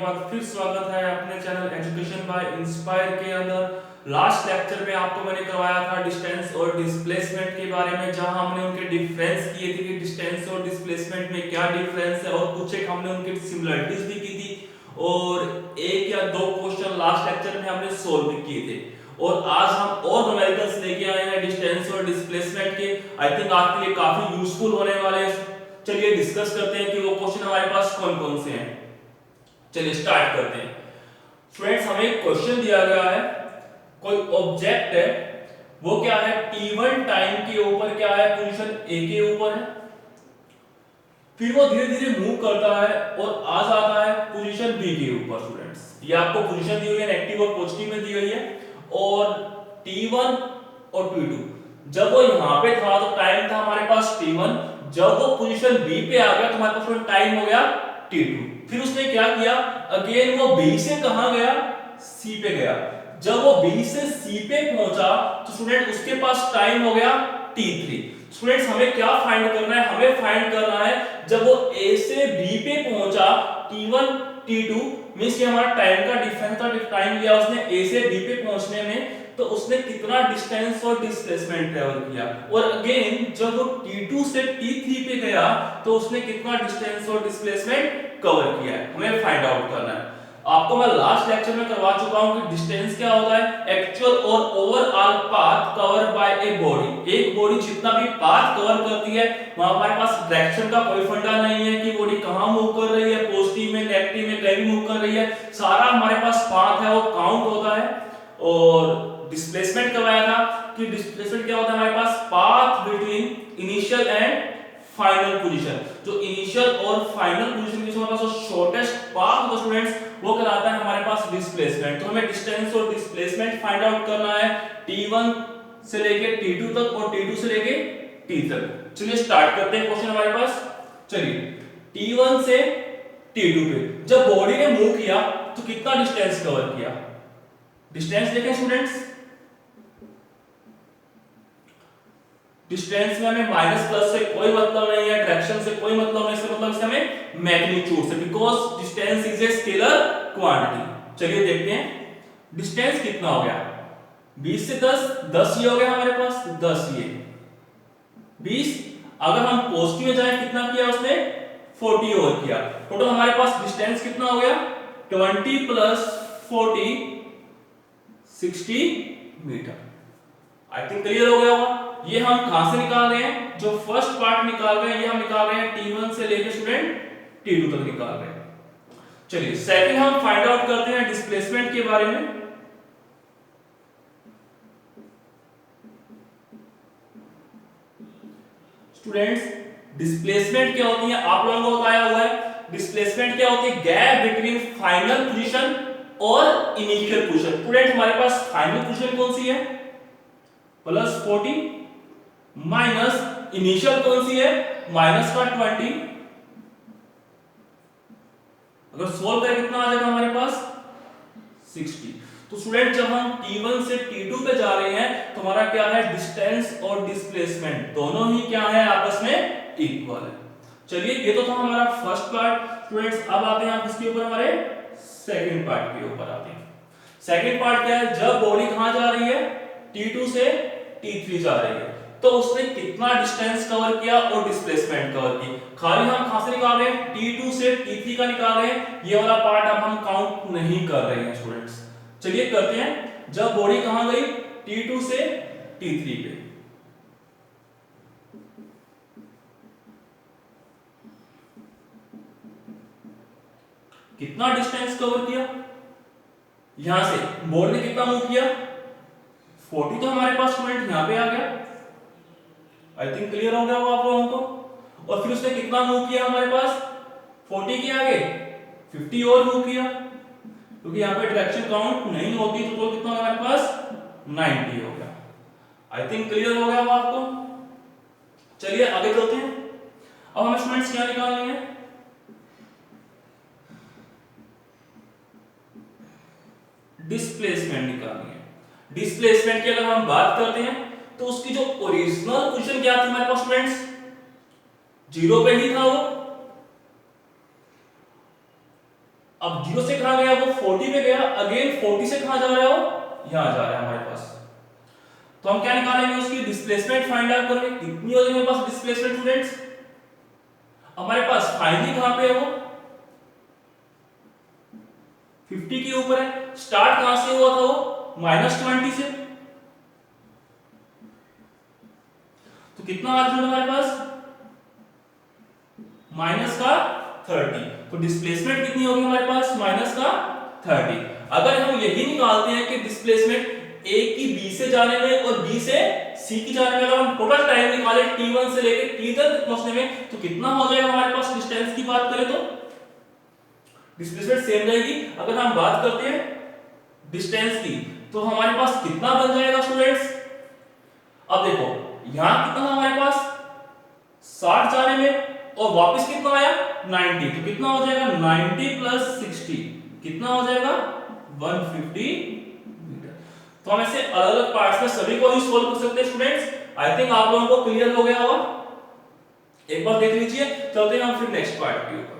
बार फिर स्वागत है अपने चैनल एजुकेशन बाय इंस्पायर के अंदर। लास्ट लेक्चर में आपको मैंने करवाया था डिस्टेंस और डिस्प्लेसमेंट के बारे में, जहां हमने उनके डिफरेंस किए थे कि डिस्टेंस और डिस्प्लेसमेंट में क्या डिफरेंस है, और कुछ एक हमने उनकी सिमिलरिटीज भी की थी, और एक या दो क्वेश्चन लास्ट लेक्चर में हमने सोल्व भी किए थे। और आज हम और न्यूमेरिकल्स लेके आए हैं डिस्टेंस और डिस्प्लेसमेंट के। आई थिंक आपके लिए काफी यूजफुल होने वाले हैं। चलिए डिस्कस करते हैं कि वो क्वेश्चन हमारे पास कौन कौन से हैं। चलिए स्टार्ट करते हैं। स्टूडेंट्स, हमें एक क्वेश्चन दिया गया है, कोई ऑब्जेक्ट है, वो क्या है, t1 टाइम के ऊपर क्या है, पोजीशन A के ऊपर है, फिर वो धीरे धीरे मूव करता है और आ जाता है पोजीशन B के ऊपर। स्टूडेंट्स, ये आपको पोजीशन दी हुई है, नेगेटिव और पॉजिटिव में दी हुई है, और t1 और t2, जब वो यहां पे था तो टाइम था हमारे पास t1, जब वो पोजीशन B पे आ गया तो हमारे पास टाइम हो गया t2। फिर उसने क्या किया, अगेन वो B से कहां गया, C पे गया। जब वो B से C पे पहुंचा तो स्टूडेंट उसके पास टाइम हो गया t3। स्टूडेंट्स, हमें क्या फाइंड करना है, हमें फाइंड करना है जब वो A से B पे पहुंचा t1 t2 मींस ये हमारा टाइम का डिफरेंस था, टाइम लिया उसने A से B पे पहुंचने में, तो उसने कितना डिस्टेंस और डिस्प्लेसमेंट ट्रेवल किया। और अगेन जब वो t2 से t3 पे गया तो उसने कितना डिस्टेंस और डिस्प्लेसमेंट कवर किया है, हमें फाइंड आउट करना है। आपको मैं लास्ट लेक्चर में करवा चुका हूं कि डिस्टेंस क्या होता है, एक्चुअल और overall path cover by a body. एक बॉडी जितना भी पाथ कवर करती है वहां हमारे पास डायरेक्शन का कोई फंडा नहीं है कि बॉडी कहां मूव कर रही है, पॉजिटिव में नेगेटिव में कहीं भी मूव कर रही है, सारा हमारे पास पाथ है वो काउंट होता है। और डिस्प्लेसमेंट करवाया था कि डिस्प्लेसमेंट क्या होता है, हमारे पास path between initial and final position. जो इनिशियल और फाइनल पोजीशन के बीच हमारे पास जो शॉर्टेस्ट पाथ होता है स्टूडेंट्स, वो कहलाता है हमारे पास डिस्प्लेसमेंट। तो हमें डिस्टेंस और डिस्प्लेसमेंट फाइंड आउट करना है t1 से लेके t2 तक और t2 से लेके t तक। चलिए स्टार्ट करते हैं क्वेश्चन हमारे पास। चलिए t1 से t2 पे जब बॉडी ने मूव किया तो कितना डिस्टेंस कवर किया, डिस्टेंस देखें स्टूडेंट्स। डिस्टेंस में हमें माइनस प्लस से कोई मतलब नहीं है, डायरेक्शन से कोई मतलब नहीं, इसका मतलब इससे हमें मैग्नीट्यूड से, because distance is a scalar quantity. चलिए देखते हैं डिस्टेंस कितना हो गया, 20 से 10, 10 ये हो गया हमारे पास, 10 ये 20। अगर हम पॉजिटिव में जाएं कितना किया उसने, 40 और किया, टोटल हमारे पास डिस्टेंस कितना हो गया, 20 plus 40 60 metre. I think clear हो गया होगा। ये हम कहां से निकाल रहे हैं, जो फर्स्ट पार्ट निकाल रहे हैं ये हम निकाल रहे हैं t1 से लेकर स्टूडेंट t2 तक निकाल रहे हैं। चलिए सेकंड हम फाइंड आउट करते हैं डिस्प्लेसमेंट के बारे में। स्टूडेंट्स, डिस्प्लेसमेंट क्या होती है, आप लोगों को बताया हुआ है। डिस्प्लेसमेंट क्या होती है, गैप बिटवीन फाइनल पोजीशन और इनिशियल पोजीशन। स्टूडेंट, हमारे पास फाइनल पोजीशन कौन सी है, प्लस 40, माइनस इनिशियल कौन सी है, माइनस का 20। अगर सोल्व करें कितना आ जाएगा हमारे पास, 60। तो स्टूडेंट जब हम t1 से t2 पे जा रहे हैं तो हमारा क्या है, डिस्टेंस और डिस्प्लेसमेंट दोनों ही क्या है, आपस में इक्वल है। चलिए ये तो था हमारा फर्स्ट पार्ट। स्टूडेंट्स अब आते हैं हम इसके ऊपर, हमारे सेकंड पार्ट के ऊपर आते हैं। सेकंड पार्ट क्या है, जब बॉडी कहां जा रही है, t2 से t3 जा रही है, तो उसने कितना डिस्टेंस कवर किया और डिस्प्लेसमेंट कवर की। खाली हम कहां से निकाल रहे हैं, t2 से t3 का निकाल रहे हैं, ये वाला पार्ट अब हम काउंट नहीं कर रहे हैं स्टूडेंट्स। चलिए करते हैं, जब बॉडी कहां गई, t2 से t3 पे, कितना डिस्टेंस कवर किया, यहां से बॉडी ने कितना मूव किया, 40 तो हमारे पास स्टूडेंट यहां पे आ गया। आई थिंक क्लियर हो गया वो आप लोगों को। और फिर उसने कितना मूव किया हमारे पास, 40 के आगे 50 और मूव किया, क्योंकि यहाँ पे डायरेक्शन काउंट नहीं होती, तो कितना हमारे पास 90 हो गया। आई थिंक क्लियर हो गया वो आपको। चलिए आगे चलते हैं। अब हमें स्टूडेंट्स क्या निकालनी है, डिस्प्लेसमेंट निकालनी है। डिस्प्लेसमेंट की अगर हम बात करते हैं तो उसकी जो ओरिजिनल पोजीशन क्या थी हमारे पास स्टूडेंट्स, 0 पे ही था वो, अब 0 से कहां गया, वो 40 पे गया, अगेन 40 से कहां जा रहा है वो, यहां जा रहा है हमारे पास। तो हम क्या निकालेंगे, उसकी डिस्प्लेसमेंट फाइंड आउट करेंगे। कितनी हो जाएगी हमारे पास डिस्प्लेसमेंट स्टूडेंट्स, हमारे पास फाइनली कहां पे है वो 50 के ऊपर है। स्टार्ट कहां से हुआ था वो -20 से, तो कितना आ जाएगा हमारे पास माइनस का 30। तो डिस्प्लेसमेंट कितनी होगी हमारे पास माइनस का 30। अगर हम यही निकालते हैं कि डिस्प्लेसमेंट ए की बी से जाने में और बी से सी की जाने में, अगर हम टोटल टाइम निकाले t1 से लेकर t तक पहुंचने में, तो कितना हो जाएगा हमारे पास डिस्टेंस की बात करें तो डिस्प्लेसमेंट सेम रहेगी। अगर हम बात करते हैं डिस्टेंस की, तो हमारे पास कितना बन जाएगा स्टूडेंट्स, अब देखो यहां कितना हमारे पास 60 जाने में और वापस कितना आया 90, तो कितना हो जाएगा 90 प्लस 60 कितना हो जाएगा 150 मीटर। तो हम ऐसे अलग अलग पार्ट्स में सभी को ही सोल्व कर सकते हैं स्टूडेंट्स। आई थिंक आप लोगों को क्लियर हो गया होगा, एक बार देख लीजिए। चलते हैं हम फिर नेक्स्ट पार्ट के ऊपर।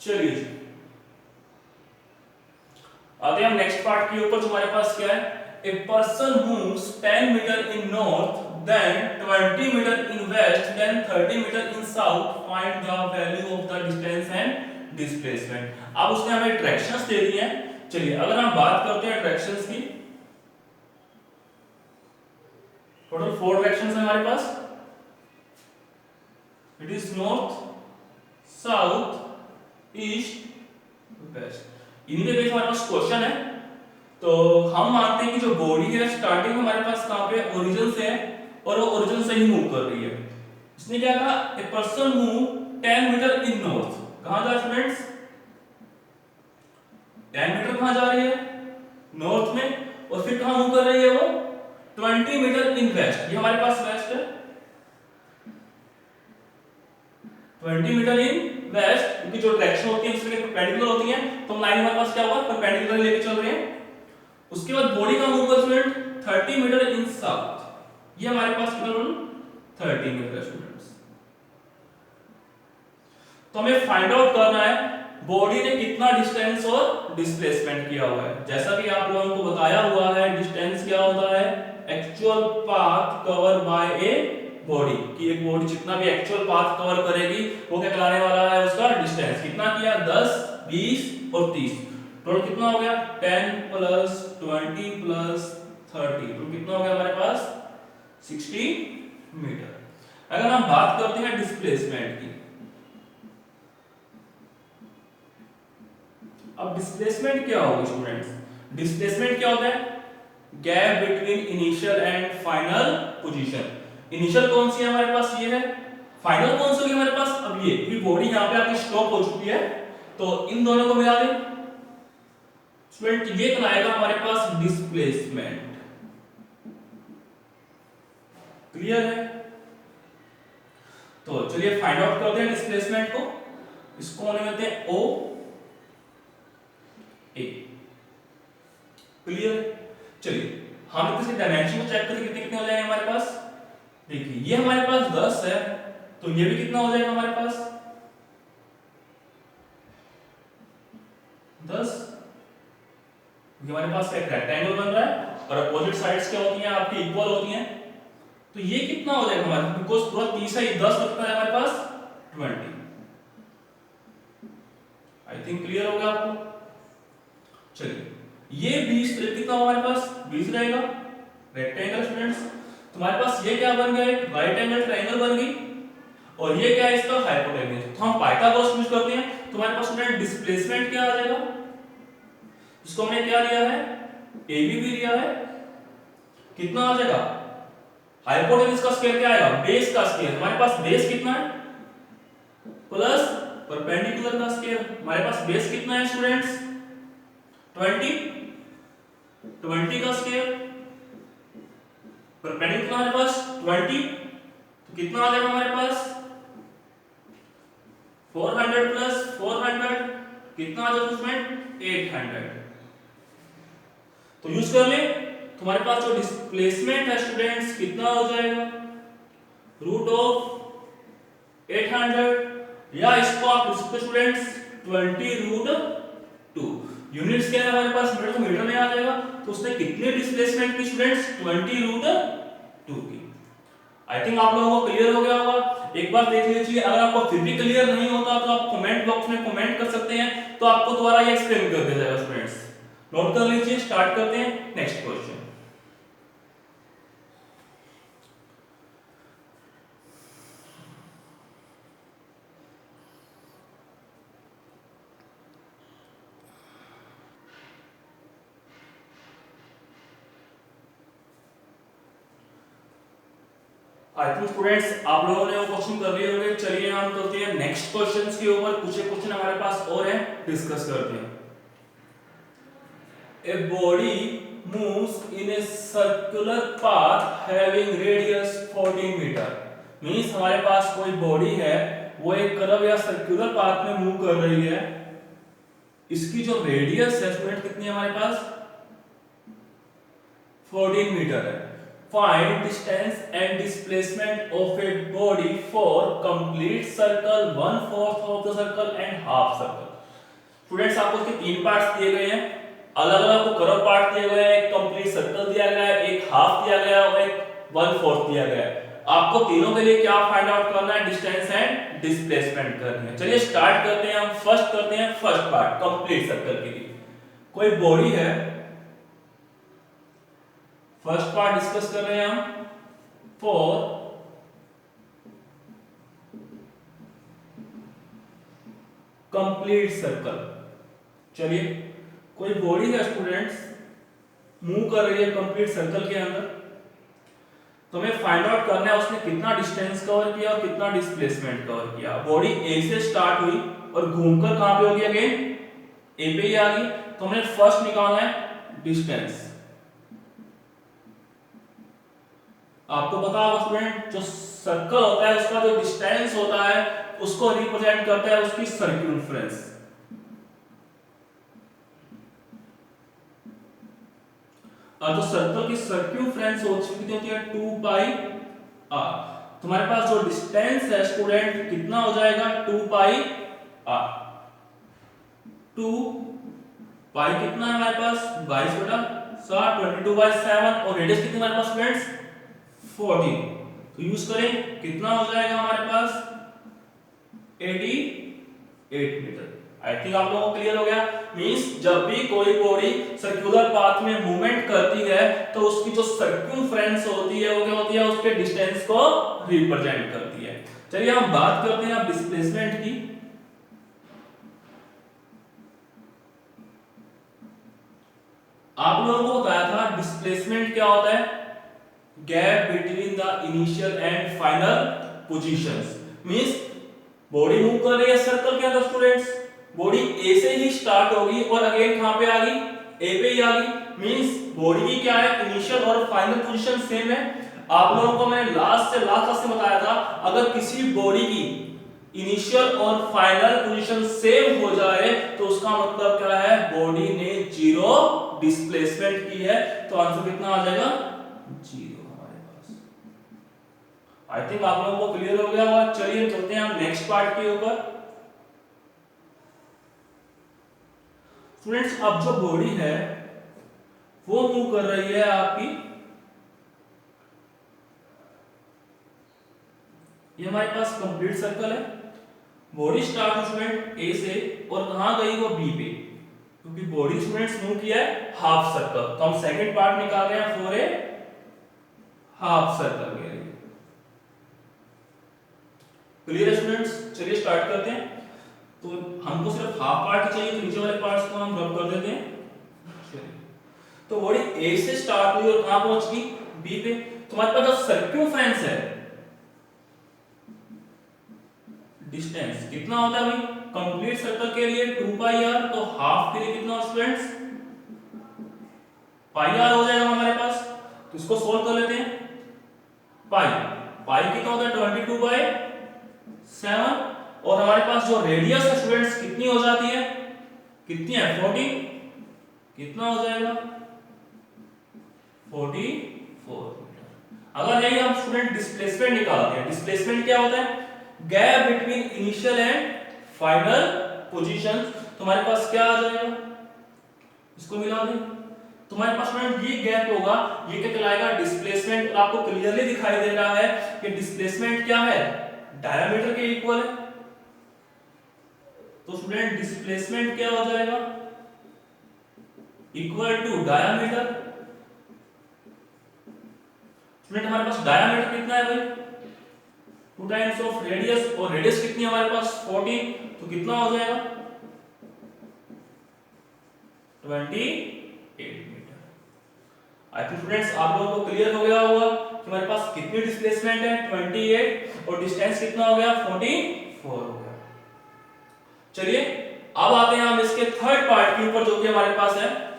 चलिए आते हैं हम नेक्स्ट पार्ट के ऊपर। हमारे पास क्या है, a person moves 10 metre in north, then 20 metre in west, then 30 metre in south, find the value of the distance and displacement. अब उसने हमें डायरेक्शंस दे दी हैं। चलिए अगर हम बात करते हैं डायरेक्शंस की, टोटल 4 डायरेक्शंस हैं हमारे पास, it is north, south, east, west. इन्हीं के बेस हमारे पास क्वेश्चन है। तो हम मानते हैं कि जो बॉडी है स्टार्टिंग हमारे पास कहां पे ओरिजिन से है और वो ओरिजिन से ही मूव कर रही है। इसने क्या कहा, a person move 10 metre in north, कहां जा रहा है स्टूडेंट्स 10 मीटर कहां जा रही है नॉर्थ में, और फिर कहां मूव कर रही है वो 20 मीटर इन वेस्ट, ये हमारे पास वेस्ट है 20 मीटर इन वेस्ट, क्योंकि जो डायरेक्शन होती है उसके परपेंडिकुलर होती है, तो लाइन हमारे पास क्या हुआ परपेंडिकुलर लेके चल रहे हैं। उसके बाद बॉडी का मूव कर स्टूडेंट 30 मीटर इन साउथ, ये हमारे पास टोटल 30 मीटर स्टूडेंट्स। तो हमें फाइंड आउट करना है बॉडी ने कितना डिस्टेंस और डिस्प्लेसमेंट किया हुआ है। जैसा कि आप लोगों को बताया हुआ है, डिस्टेंस क्या होता है actual path cover by a body, कि एक बॉडी जितना भी एक्चुअल पाथ कवर करेगी वो क्या कहलाने वाला है उसका डिस्टेंस। कितना किया 10, 20 और 30, टोटल कितना हो गया 10 प्लस 20 प्लस 30, तो कितना हो गया हमारे पास 60 मीटर। अगर हम बात करते हैं डिस्प्लेसमेंट की, अब डिस्प्लेसमेंट क्या होगी स्टूडेंट्स, डिस्प्लेसमेंट क्या होता है gap between initial and final position. Initial कौन सी है हमारे पास ये है, फाइनल कौन सी होगी हमारे पास अब ये, क्योंकि बॉडी यहां पे आके स्टॉप हो चुकी है, तो इन दोनों को मिला दें स्टूडेंट, ये कहलाएगा हमारे पास डिस्प्लेसमेंट। क्लियर है, तो चलिए फाइंड आउट करते हैं डिस्प्लेसमेंट को। इसको होने देते हैं ओ ए। क्लियर, चलिए हम इसके डायमेंशन को चेक करके कितने कितने हो जाएंगे हमारे पास। देखिए ये हमारे पास 10 है, तो ये भी कितना हो जाएगा हमारे पास 10, क्योंकि हमारे पास एक रेक्टेंगल बन रहा है और अपोजिट साइड्स क्या होती हैं आपकी इक्वल होती हैं, तो ये कितना हो जाएगा हमारे, बिकॉज पूरा 30 है, 10 कितना है हमारे पास 20। आई थिंक क्लियर हो गया आपको। चलिए ये 20 कितना हमारे पास 20 रहेगा रेक्टेंगल स्टूडेंट्स। तुम्हारे पास ये क्या बन गया एक राइट एंगल ट्रायंगल बन गई, और ये क्या है इसका हाइपोटेन्यूज। तो हम पाइथागोरस यूज करते हैं, तुम्हारे पास स्टूडेंट डिस्प्लेसमेंट क्या आ जाएगा, इसको हमने क्या लिया है AB भी लिया है, कितना आ जाएगा हाइपोटेन्यूज का स्क्वायर क्या आएगा बेस का स्क्वायर। हमारे पास बेस कितना है प्लस परपेंडिकुलर का स्क्वायर। हमारे पास बेस कितना है स्टूडेंट्स 20 का स्क्वायर परपेंडिकुलर हमारे पास 20, तो कितना आ जाएगा हमारे पास 400 प्लस 400, कितना आ जाएगा स्टूडेंट 800। तो यूज कर ले, तुम्हारे पास जो डिस्प्लेसमेंट है स्टूडेंट्स कितना हो जाएगा रूट ऑफ 800, या इसको आप लिख सकते स्टूडेंट्स 20 रूट 2। यूनिट्स क्या है हमारे पास, मीटर, तो मीटर में आ जाएगा। तो उसने कितने डिस्प्लेसमेंट की स्टूडेंट्स 20 रूट 2 की। आई थिंक आप लोगों को क्लियर हो गया होगा। एक बार देख लीजिए, अगर आपको फिर भी क्लियर नहीं होता तो आप कमेंट बॉक्स में कमेंट कर सकते हैं, तो आपको दोबारा ये एक्सप्लेन कर दिया जाएगा स्टूडेंट्स। नोट कर लीजिए, स्टार्ट करते हैं next question. I think students आप लोगों ने वो क्वेश्चन कर लिए होंगे। चलिए हम करते हैं नेक्स्ट क्वेश्चंस के ऊपर। कुछ क्वेश्चन हमारे पास और हैं, डिस्कस करते हैं। A body moves in a circular path having radius 14 metre. Means हमारे पास कोई बॉडी है, वो एक कर्व या सर्कुलर पाथ में मूव कर रही है। इसकी जो रेडियस है स्टूडेंट कितनी है हमारे पास 14 मीटर है। Find distance and displacement of a body for complete circle, 1/4 of the circle and half circle। Students आपको इसके तीन पार्ट्स दिए गए हैं, अलग अलग आपको कर्व पार्ट दिए गए हैं, एक कंप्लीट सर्कल दिया गया है, एक हाफ दिया गया है और एक 1/4 दिया गया है। आपको तीनों के लिए क्या फाइंड आउट करना है, डिस्टेंस एंड डिस्प्लेसमेंट करनी है। चलिए स्टार्ट करते हैं, हम फर्स्ट करते हैं फर्स्ट पार्ट कंप्लीट सर्कल के लिए। कोई बॉडी है, फर्स्ट पार्ट डिस्कस कर रहे हैं हम फॉर कंप्लीट सर्कल। चलिए कोई बॉडी है स्टूडेंट्स, मूव कर रही है कंप्लीट सर्कल के अंदर, तो हमें फाइंड आउट करना है उसने कितना डिस्टेंस कवर किया और कितना डिस्प्लेसमेंट कवर किया। बॉडी ए से स्टार्ट हुई और घूमकर कहां पे होगी, अगेन ए पे ही आ गई। तो हमें फर्स्ट निकालना है डिस्टेंस। आपको पता होगा स्टूडेंट, जो सर्कल होता है उसका जो डिस्टेंस होता है उसको रिप्रेजेंट करता है उसकी सर्क्यूमफ्रेंस। और जो सर्कल की सर्क्यूमफ्रेंस कितनी होती है 2 पाई आर। तुम्हारे पास जो डिस्टेंस है स्टूडेंट कितना हो जाएगा 2 पाई आर। 2 पाई कितना है हमारे पास 22/7, 22/7 और रेडियस कितनी हमारे पास स्टूडेंट्स 14। तो यूज करें, कितना हो जाएगा हमारे पास 88 मीटर। आई थिंक आप लोगों को क्लियर हो गया। मींस जब भी कोई बॉडी सर्कुलर पाथ में मूवमेंट करती है तो उसकी जो सर्क्यूमफ्रेंस होती है वो क्या होती है, उसके डिस्टेंस को रिप्रेजेंट करती है। चलिए हम बात करते हैं अब डिस्प्लेसमेंट की। आप लोगों को बताया था डिस्प्लेसमेंट क्या होता है, gap between the initial and final positions. Means body move कर रही है सर्कल के अंदर स्टूडेंट्स, बॉडी ए से ही स्टार्ट होगी और अगेन कहां पे आ गई ए पे ही आ गई। मींस बॉडी की क्या है इनिशियल और फाइनल पोजीशन सेम है। आप लोगों को मैंने लास्ट क्लास में बताया था, अगर किसी बॉडी की इनिशियल और फाइनल पोजीशन सेम हो जाए तो उसका मतलब क्या है, बॉडी ने जीरो डिस्प्लेसमेंट की है। तो आंसर कितना आ जाएगा जीरो हमारे पास। आई थिंक आप लोगों को क्लियर हो गया होगा। चलिए चलते हैं हम नेक्स्ट पार्ट के ऊपर। स्टूडेंट्स अब जो बॉडी है वो मूव कर रही है आपकी, ये हमारे पास कंप्लीट सर्कल है। बॉडी स्टार्ट हुई स्टूडेंट ए से और कहां गई वो बी पे, क्योंकि बॉडी स्टूडेंट्स मूव किया है हाफ सर्कल। तो हम सेकंड पार्ट निकाल रहे हैं फॉर ए हाफ सर्कल के लिए। क्लियर है स्टूडेंट्स? चलिए स्टार्ट करते हैं। तो हमको सिर्फ हाफ पार्ट चाहिए, तो नीचे वाले पार्ट्स को हम रब कर देते हैं। तो बॉडी ए से स्टार्ट हुई और कहां पहुंच गई बी पे। तो हमारे पास जो सर्क्यूमफ्रेंस है, डिस्टेंस कितना होता है भाई कंप्लीट सर्कल के लिए 2 पाई आर, तो हाफ के लिए कितना स्टूडेंट्स पाई आर हो जाएगा हमारे पास। तो इसको सोल्व कर लेते हैं। पाई, पाई कितना होता है 22/7, और हमारे पास जो रेडियस है स्टूडेंट्स कितनी हो जाती है, कितनी है 40, कितना हो जाएगा 44 मीटर। अगर यही हम स्टूडेंट डिस्प्लेसमेंट निकालते हैं, डिस्प्लेसमेंट क्या होता है, gap between initial and final position, तुम्हारे पास क्या आ जाएगा, इसको मिला दें, तुम्हारे पास स्टूडेंट ये गैप होगा, ये क्या कहलाएगा डिस्प्लेसमेंट। आपको क्लियरली दिखाई दे रहा है कि डिस्प्लेसमेंट क्या है, डायमीटर के इक्वल है, तो स्टूडेंट डिस्प्लेसमेंट क्या हो जाएगा, इक्वल टू डायमीटर। स्टूडेंट हमारे पास डायमीटर कितना है भाई, 2 टाइम्स ऑफ रेडियस, और रेडियस कितनी है हमारे पास 40, तो कितना हो जाएगा 28 मीटर। आई थिंक स्टूडेंट्स आप लोगों को क्लियर हो गया होगा कि हमारे पास कितनी डिस्प्लेसमेंट है 28, और डिस्टेंस कितना हो गया 44 हो गया। चलिए अब आते हैं हम इसके थर्ड पार्ट के ऊपर, जो कि हमारे पास है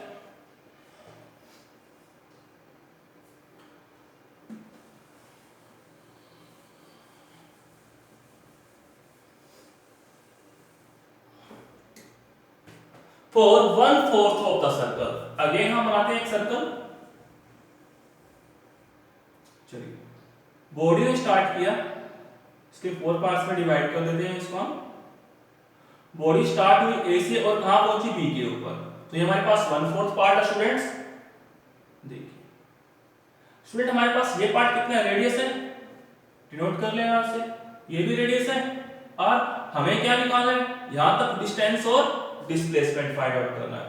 for 1/4 of the circle. Again हम बनाते हैं एक सर्कल। चलिए बॉडी ने स्टार्ट किया, इसके 4 पार्ट्स में डिवाइड कर देते हैं इसको हम। बॉडी स्टार्ट हुई ए से और कहां पहुंची बी के ऊपर, तो ये हमारे पास 1/4 पार्ट है स्टूडेंट्स। देखिए स्टूडेंट हमारे पास ये पार्ट कितना है, रेडियस है, डिनोट कर लें यहां से, ये भी रेडियस है, और हमें क्या निकालना है, यहां तक डिस्टेंस और डिस्प्लेसमेंट फाइंड आउट करना है।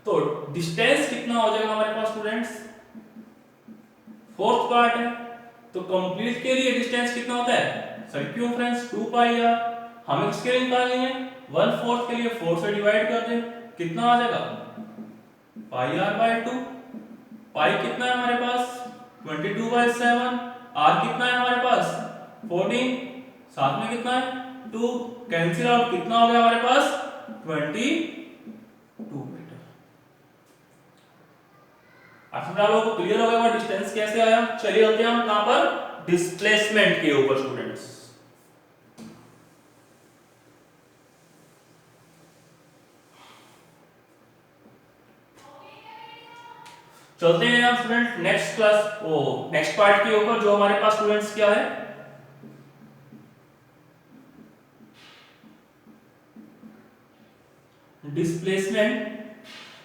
तो डिस्टेंस कितना हो जाएगा हमारे पास स्टूडेंट्स, 4th पार्ट है, तो कंप्लीट के लिए डिस्टेंस कितना होता है, सर्कमफ्रेंस 2 पाई आर। हमें इसके लिए निकालनी है 1/4 के लिए 4 से डिवाइड कर दें, कितना आ जाएगा पाई आर बाय 2। पाई कितना है हमारे पास 22/7, आर कितना है हमारे पास 14, साथ में कितना है 2, कैंसिल आउट, कितना हो गया हमारे पास 22 मीटर। आप लोगों को क्लियर हो गया डिस्टेंस कैसे आया। चलिए आते हैं हम कहां पर, डिस्प्लेसमेंट के ऊपर स्टूडेंट्स। चलते हैं हम student next class, next part के ऊपर, जो हमारे पास स्टूडेंट्स क्या है, डिस्प्लेसमेंट।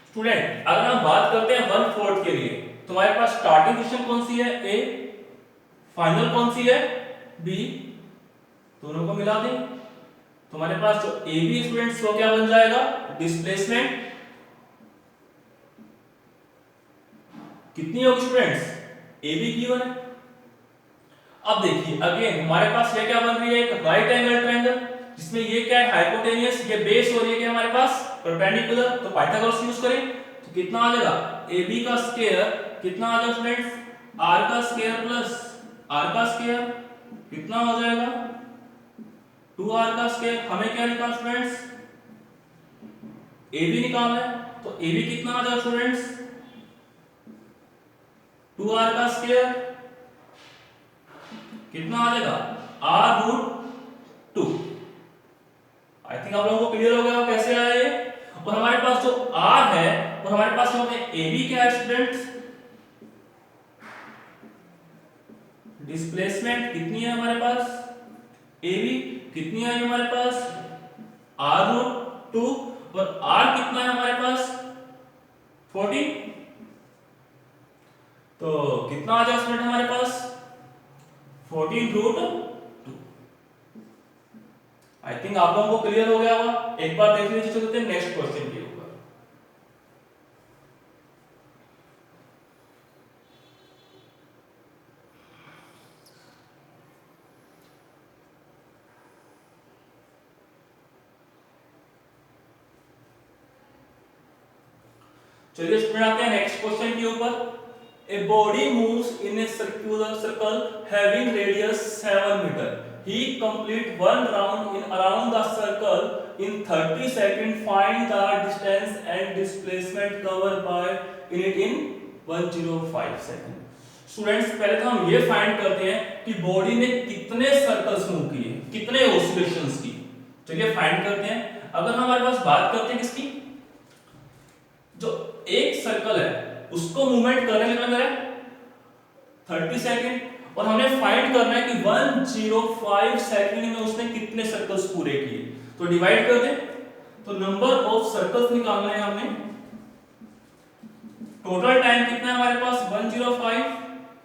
स्टूडेंट अगर हम बात करते हैं 1/4 के लिए, तो हमारे पास स्टार्टिंग पोजीशन कौन सी है ए, फाइनल कौन सी है बी, दोनों को मिला दें, तो हमारे पास जो ए बी स्टूडेंट्स वो क्या बन जाएगा, डिस्प्लेसमेंट कितनी होगी स्टूडेंट्स, ए बी गिवन है। अब देखिए अगेन हमारे पास ये क्या बन रही है, एक राइट एंगल ट्रायंगल, जिसमें ये क्या है हाइपोटेनियस, ये बेस और ये क्या हमारे पास परपेंडिकुलर, तो पाइथागोरस यूज करें तो कितना आ जाएगा ए बी का स्क्वायर, कितना आ जाएगा स्टूडेंट्स आर का स्क्वायर प्लस आर का स्क्वायर, कितना हो जाएगा 2r का स्क्वायर। हमें क्या निकालना स्टूडेंट्स, ए बी निकालना है, तो ए बी कितना आ जाएगा स्टूडेंट्स 2r का स्क्वायर, कितना आ जाएगा r√2। आई थिंक आप लोगों को क्लियर हो गया कैसे आया ये। और हमारे पास जो r है और हमारे पास जो है ए बी क्या है स्टूडेंट्स, डिस्प्लेसमेंट कितनी है हमारे पास, ए बी कितनी है हमारे पास r√2, और r कितना है हमारे पास 40, तो कितना आ जाएगा स्टूडेंट हमारे पास 14√2। आई थिंक आप लोगों को क्लियर हो गया होगा। एक बार देख लीजिए, चलते हैं नेक्स्ट क्वेश्चन के ऊपर। चलिए स्टूडेंट आते हैं नेक्स्ट क्वेश्चन के ऊपर। A body moves in a circular circle having radius 7 meter. He complete one round in around the circle in 30 seconds. Find the distance and displacement covered by it in 105 seconds. Students पहले तो हम ये find करते हैं कि body ने कितने circles move किए, कितने ऑसिलेशंस की। चलिए फाइंड करते हैं। अगर हमारे पास बात करते हैं किसकी, जो एक सर्कल है उसको मूवमेंट करने में कितना है 30 सेकंड, और हमें फाइंड करना है कि 105 सेकंड में उसने कितने सर्कल्स पूरे किए। तो डिवाइड कर दें, तो नंबर ऑफ सर्कल्स निकालना है हमें। टोटल टाइम कितना है हमारे पास 105,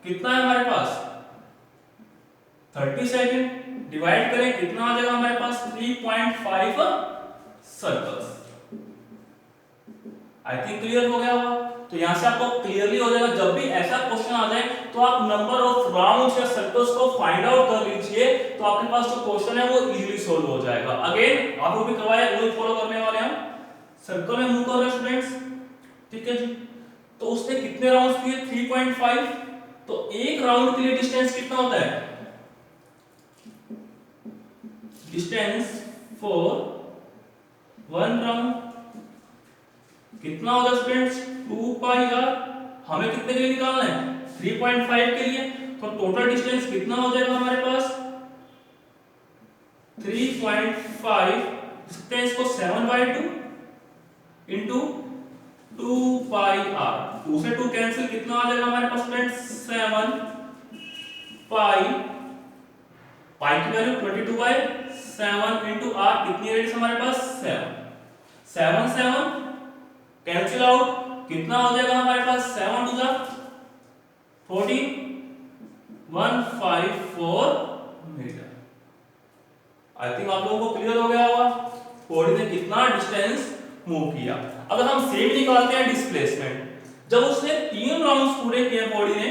कितना है हमारे पास 30 सेकंड, डिवाइड करें कितना आ जाएगा हमारे पास 3.5 सर्कल्स। आई थिंक क्लियर हो गया होगा। तो यहां से आपको क्लियरली हो जाएगा, जब भी ऐसा क्वेश्चन आ जाए तो आप नंबर ऑफ राउंड्स या सर्कल्स को फाइंड आउट कर लीजिए, तो आपके पास जो क्वेश्चन है वो इजीली सॉल्व हो जाएगा। अगेन आपको भी करवाया, वही फॉलो करने वाले हम। सर्कल में मूव कर रहे हैं स्टूडेंट्स, ठीक है जी। तो उसने कितने राउंड्स किए 3.5, तो एक राउंड के लिए डिस्टेंस कितना होता है, डिस्टेंस फॉर 1 राउंड कितना होगा स्टूडेंट्स 2 पाई आर। हमें कितने के लिए निकालना है 3.5 के लिए, तो टोटल डिस्टेंस कितना हो जाएगा हमारे पास 3.5, सकते हैं इसको 7/2 इंटू 2 पाई आर। 2 से 2 कैंसिल, कितना आ जाएगा हमारे पास स्टूडेंट्स 7 पाई, पाई की वैल्यू 22/7 इंटू आर, कितनी रेडियस हमारे पास 7 7 कैंसिल आउट, कितना हो जाएगा हमारे पास 7 2 14 154 मीटर। आई थिंक आप लोगों को क्लियर हो गया होगा बॉडी ने कितना डिस्टेंस मूव किया। अगर हम सेम निकालते हैं डिस्प्लेसमेंट, जब उसने 3 राउंड्स पूरे किए बॉडी ने,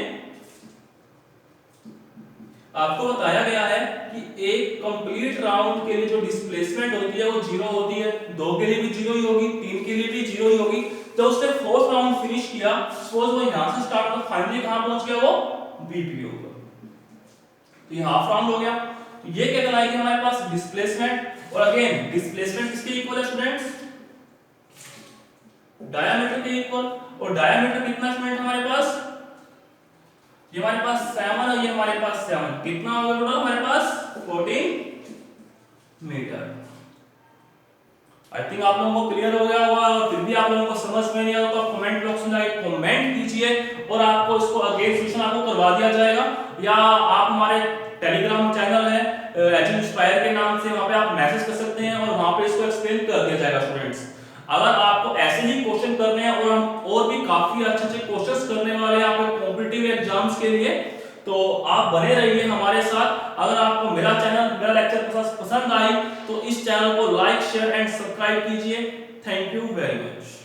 आपको बताया गया है कि एक कंप्लीट राउंड के लिए जो डिस्प्लेसमेंट होती है वो 0 होती है, 2 के लिए भी 0 ही होगी, 3 के लिए भी 0 ही होगी। तो उसने 4th राउंड फिनिश किया, सपोज वो यहां से स्टार्ट कर फाइनली कहां पहुंच गया, वो बीपी होगा, तो ये हाफ राउंड हो गया। तो ये क्या कहलाएगी हमारे पास डिस्प्लेसमेंट। और अगेन डिस्प्लेसमेंट किसके इक्वल है स्टूडेंट्स, डायमीटर के इक्वल। और डायमीटर कितना स्टूडेंट हमारे पास, ये हमारे पास 7 और ये हमारे पास 7, कितना होगा टोटल हमारे पास 14 मीटर। आई थिंक आप लोगों को क्लियर हो गया होगा। और फिर भी आप लोगों को समझ में नहीं आया तो आप कमेंट बॉक्स में जाके कमेंट कीजिए, और आपको इसको अगेन सॉल्यूशन आपको करवा दिया जाएगा। या आप हमारे टेलीग्राम चैनल है एच इंस्पायर के नाम से, वहां पे आप मैसेज कर सकते हैं और वहां पे इसको एक्सप्लेन कर दिया जाएगा स्टूडेंट्स। अगर आपको ऐसे ही क्वेश्चन करने हैं और हम और भी काफी अच्छे क्वेश्चंस करने वाले हैं आपके कॉम्पिटिटिव एग्जाम्स के लिए, तो आप बने रहिए हमारे साथ। अगर आपको मेरा चैनल, मेरा लेक्चर पसंद आई तो इस चैनल को लाइक शेयर एंड सब्सक्राइब कीजिए। Thank you very much.